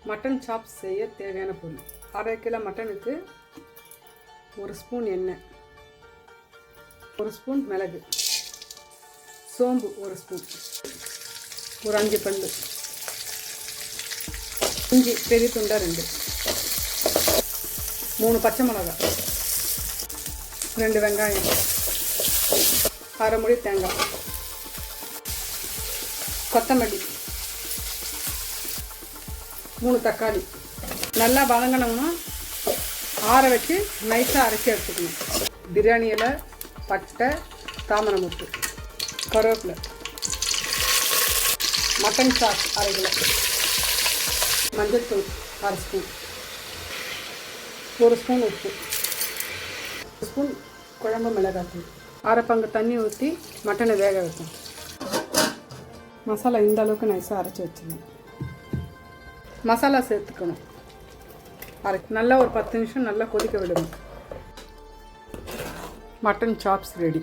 Mutton chops செய்ய தேவையான பொருள்: அரை கிலோ மட்டனுக்கு 1 ஸ்பூன் எண்ணெய், 1 ஸ்பூன் மிளகு, சோம்பு 1 ஸ்பூன், ஒரு 5 பல்லு இஞ்சி பெரிய துண்டா 2, 3 பச்சை மிளகாய், 2 வெங்காயம், அரை முடி தேங்காய், கொத்தமல்லி, 3 தக்காளி. நல்லா வதங்கினோம்னா ஆற வச்சு நைஸாக அரைச்சி எடுத்துக்கணும். பிரியாணி இலை, பட்டை, தாமரை முட்டு, கருவேப்பிலை, மட்டன் சாஸ் அரை கிலோ, மஞ்சள் தூள் அரை ஸ்பூன், 1 ஸ்பூன் உப்பு, 1 ஸ்பூன் குழம்பு மிளகாத்தூள், அரை பங்கு தண்ணி ஊற்றி மட்டனை வேக வைக்கணும். மசாலா இந்த அளவுக்கு நைஸாக அரைச்சி வச்சுக்கணும். மசாலா சேர்த்துக்கணும். நல்லா ஒரு 10 நிமிஷம் நல்லா கொதிக்க விடணும். Mutton chops ready.